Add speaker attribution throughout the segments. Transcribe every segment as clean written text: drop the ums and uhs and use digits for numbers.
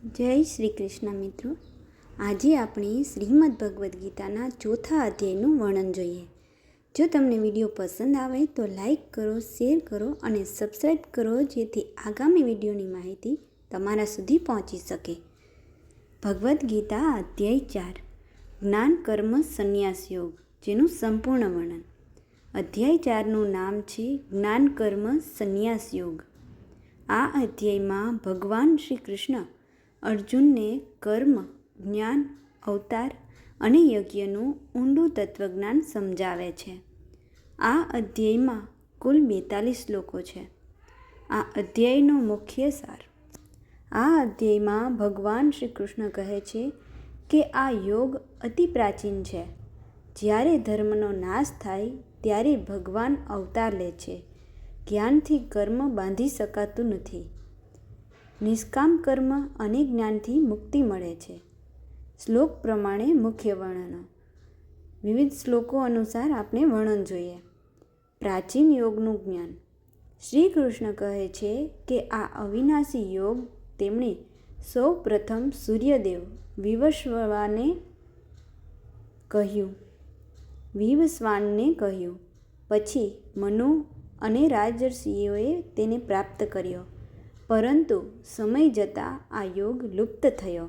Speaker 1: જય શ્રી કૃષ્ણ મિત્રો. આજે આપણે શ્રીમદ ભગવદ્ ગીતાના ચોથા અધ્યાયનું વર્ણન જોઈએ. જો તમને વિડીયો પસંદ આવે તો લાઈક કરો, શેર કરો અને સબસ્ક્રાઈબ કરો, જેથી આગામી વિડીયોની માહિતી તમારા સુધી પહોંચી શકે. ભગવદ્ ગીતા અધ્યાય 4 જ્ઞાન કર્મ સંન્યાસ યોગ, જેનું સંપૂર્ણ વર્ણન. અધ્યાય 4નું નામ છે જ્ઞાન કર્મ સંન્યાસ યોગ. આ અધ્યાયમાં ભગવાન શ્રી કૃષ્ણ અર્જુનને કર્મ, જ્ઞાન, અવતાર અને યજ્ઞનું ઊંડું તત્વજ્ઞાન સમજાવે છે. આ અધ્યાયમાં કુલ 42 શ્લોકો છે. આ અધ્યાયનો મુખ્ય સાર. આ અધ્યાયમાં ભગવાન શ્રી કૃષ્ણ કહે છે કે આ યોગ અતિ પ્રાચીન છે. જ્યારે ધર્મનો નાશ થાય ત્યારે ભગવાન અવતાર લે છે. જ્ઞાનથી કર્મ બાંધી શકાતું નથી. નિષ્કામ કર્મ અને જ્ઞાનથી મુક્તિ મળે છે. શ્લોક પ્રમાણે મુખ્ય વર્ણનો. વિવિધ શ્લોકો અનુસાર આપણે વર્ણન જોઈએ. પ્રાચીન યોગનું જ્ઞાન. શ્રી કૃષ્ણ કહે છે કે આ અવિનાશી યોગ તેમણે સૌ પ્રથમ સૂર્યદેવ વિવસ્વાનને કહ્યું. પછી મનુ અને રાજર્ષિઓએ તેને પ્રાપ્ત કર્યો. પરંતુ સમય જતાં આ યોગ લુપ્ત થયો.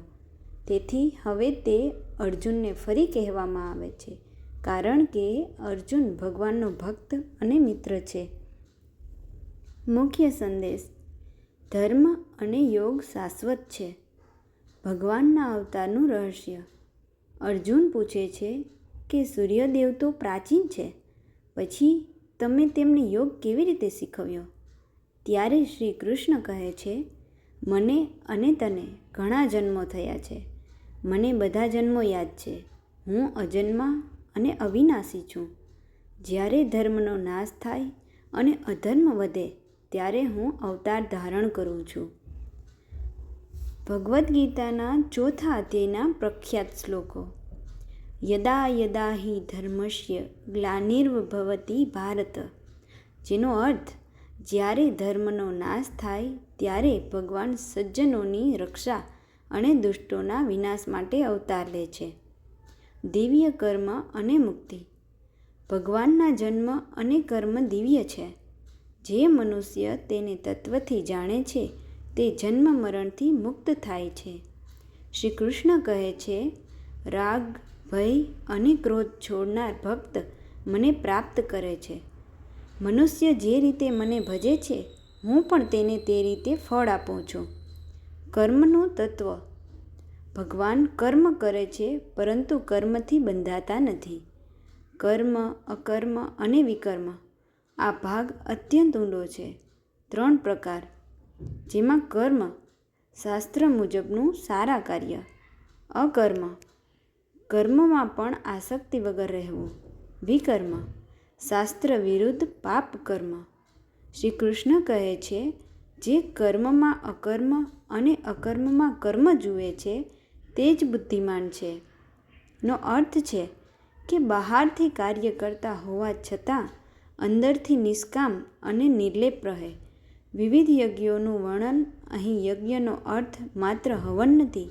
Speaker 1: તેથી હવે તે અર્જુનને ફરી કહેવામાં આવે છે, કારણ કે અર્જુન ભગવાનનો ભક્ત અને મિત્ર છે. મુખ્ય સંદેશ. ધર્મ અને યોગ શાશ્વત છે. ભગવાનના અવતારનું રહસ્ય. અર્જુન પૂછે છે કે સૂર્યદેવ તો પ્રાચીન છે, પછી તમે તેમને યોગ કેવી રીતે શીખવ્યો? ત્યારે શ્રી કૃષ્ણ કહે છે, મને અને તને ઘણા જન્મો થયા છે. મને બધા જન્મો યાદ છે. હું અજન્મા અને અવિનાશી છું. જ્યારે ધર્મનો નાશ થાય અને અધર્મ વધે ત્યારે હું અવતાર ધારણ કરું છું. ભગવદ્ ગીતાના ચોથા અધ્યાયના પ્રખ્યાત શ્લોકો. યદા યદા હિ ધર્મસ્ય ગ્લાનિર્ભવતિ ભારત, જેનો અર્થ જ્યારે ધર્મનો નાશ થાય ત્યારે ભગવાન સજ્જનોની રક્ષા અને દુષ્ટોના વિનાશ માટે અવતાર લે છે. દિવ્ય કર્મ અને મુક્તિ. ભગવાનના જન્મ અને કર્મ દિવ્ય છે. જે મનુષ્ય તેને તત્વથી જાણે છે તે જન્મ મરણથી મુક્ત થાય છે. શ્રી કૃષ્ણ કહે છે, રાગ, ભય અને ક્રોધ છોડનાર ભક્ત મને પ્રાપ્ત કરે છે. મનુષ્ય જે રીતે મને ભજે છે, હું પણ તેને તે રીતે ફળ આપું છું. કર્મનું તત્વ. ભગવાન કર્મ કરે છે, પરંતુ કર્મથી બંધાતા નથી. કર્મ, અકર્મ અને વિકર્મ. આ ભાગ અત્યંત ઊંડો છે. 3 પ્રકાર, જેમાં કર્મ શાસ્ત્ર મુજબનું સારા કાર્ય. અકર્મ, કર્મમાં પણ આસક્તિ વગર રહેવું. વિકર્મ, શાસ્ત્ર વિરુદ્ધ પાપ કર્મ. શ્રી કૃષ્ણ કહે છે, જે કર્મમાં અકર્મ અને અકર્મમાં કર્મ જુએ છે તે જ બુદ્ધિમાન છે. નો અર્થ છે કે બહારથી કાર્ય કરતા હોવા છતાં અંદરથી નિષ્કામ અને નિર્લેપ રહે. વિવિધ યજ્ઞોનું વર્ણન. અહીં યજ્ઞનો અર્થ માત્ર હવન નથી,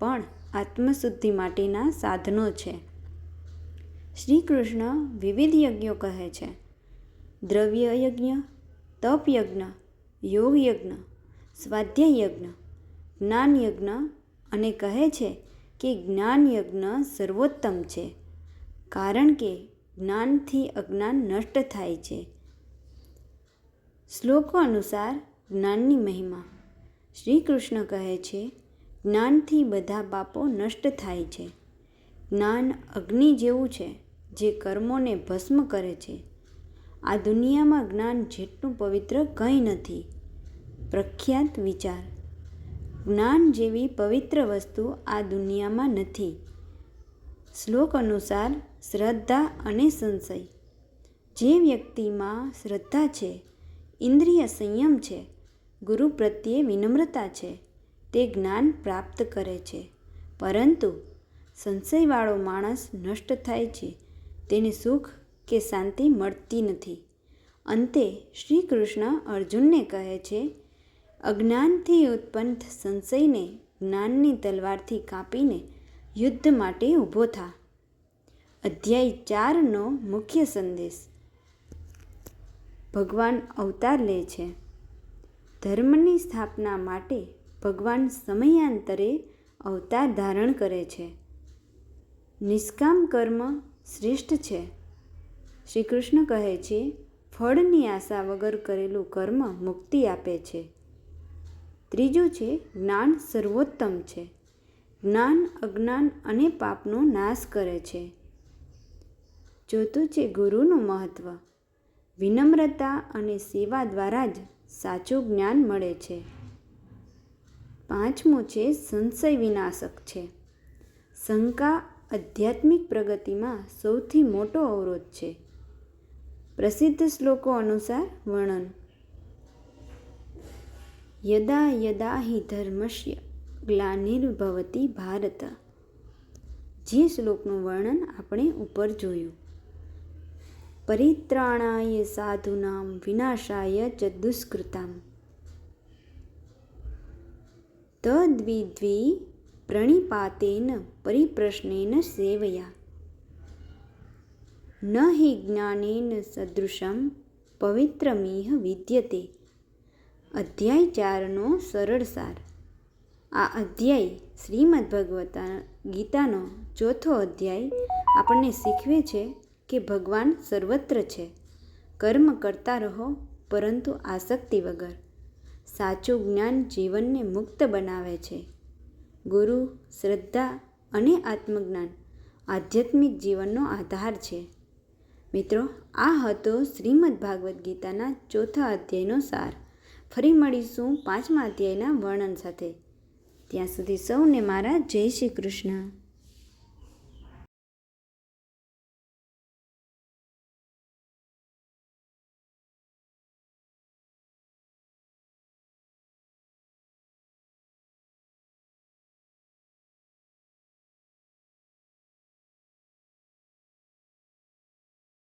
Speaker 1: પણ આત્મશુદ્ધિ માટેના સાધનો છે. શ્રી કૃષ્ણ વિવિધ યજ્ઞો કહે છે. દ્રવ્ય યજ્ઞ, તપ યજ્ઞ, યોગ યજ્ઞ, સ્વાધ્યાય યજ્ઞ, જ્ઞાન યજ્ઞ, અને કહે છે કે જ્ઞાન યજ્ઞ સર્વોત્તમ છે, કારણ કે જ્ઞાનથી અજ્ઞાન નષ્ટ થાય છે. શ્લોકો અનુસાર જ્ઞાનની મહિમા. શ્રી કૃષ્ણ કહે છે, જ્ઞાનથી બધા પાપો નષ્ટ થાય છે. જ્ઞાન અગ્નિ જેવું છે જે કર્મોને ભસ્મ કરે છે. આ દુનિયામાં જ્ઞાન જેટલું પવિત્ર કંઈ નથી. પ્રખ્યાત વિચાર. જ્ઞાન જેવી પવિત્ર વસ્તુ આ દુનિયામાં નથી. શ્લોક અનુસાર શ્રદ્ધા અને સંશય. જે વ્યક્તિમાં શ્રદ્ધા છે, ઇન્દ્રિય સંયમ છે, ગુરુ પ્રત્યે વિનમ્રતા છે, તે જ્ઞાન પ્રાપ્ત કરે છે. પરંતુ સંશયવાળો માણસ નષ્ટ થાય છે. તેને સુખ કે શાંતિ મળતી નથી. અંતે શ્રી કૃષ્ણ અર્જુનને કહે છે, અજ્ઞાનથી ઉત્પન્ન સંશયને જ્ઞાનની તલવારથી કાપીને યુદ્ધ માટે ઊભો થા. અધ્યાય 4નો મુખ્ય સંદેશ. ભગવાન અવતાર લે છે. ધર્મની સ્થાપના માટે ભગવાન સમયાંતરે અવતાર ધારણ કરે છે. નિષ્કામ કર્મ શ્રેષ્ઠ છે. શ્રી કૃષ્ણ કહે છે, ફળની આશા વગર કરેલું કર્મ મુક્તિ આપે છે. ત્રીજું છે, જ્ઞાન સર્વોત્તમ છે. જ્ઞાન અજ્ઞાન અને પાપનો નાશ કરે છે. ચોથું છે, ગુરુનું મહત્ત્વ. વિનમ્રતા અને સેવા દ્વારા જ સાચું જ્ઞાન મળે છે. પાંચમું છે, સંશય વિનાશક છે. શંકા આધ્યાત્મિક પ્રગતિમાં સૌથી મોટો અવરોધ છે. પ્રસિદ્ધ શ્લોકો અનુસાર વર્ણન. યદા યદા હિ ધર્મસ્ય ગ્લાનિર્ભવતી ભારત. જે શ્લોકનું વર્ણન આપણે ઉપર જોયું. પરિત્રાણાય સાધુનામ વિનાશાય ચ દુષ્કૃતામ. તદ્વિદ્વી પ્રણિપાતેન પરિપ્રશ્નેન સેવયા. ન હિ જ્ઞાનેન સદૃશમ પવિત્રમિહ વિદ્યતે. અધ્યાય 4નો સરળ સાર. આ અધ્યાય શ્રીમદ્ ભગવદ્ ગીતાનો ચોથો અધ્યાય આપણને શીખવે છે કે ભગવાન સર્વત્ર છે. કર્મ કરતા રહો, પરંતુ આસક્તિ વગર. સાચું જ્ઞાન જીવનને મુક્ત બનાવે છે. ગુરુ, શ્રદ્ધા અને આત્મજ્ઞાન આધ્યાત્મિક જીવનનો આધાર છે. મિત્રો, આ હતો શ્રીમદ્ ભાગવદ્ ગીતાના ચોથા અધ્યાયનો સાર. ફરી મળીશું 5મા અધ્યાયના વર્ણન સાથે. ત્યાં સુધી સૌને મારા જય શ્રી કૃષ્ણ.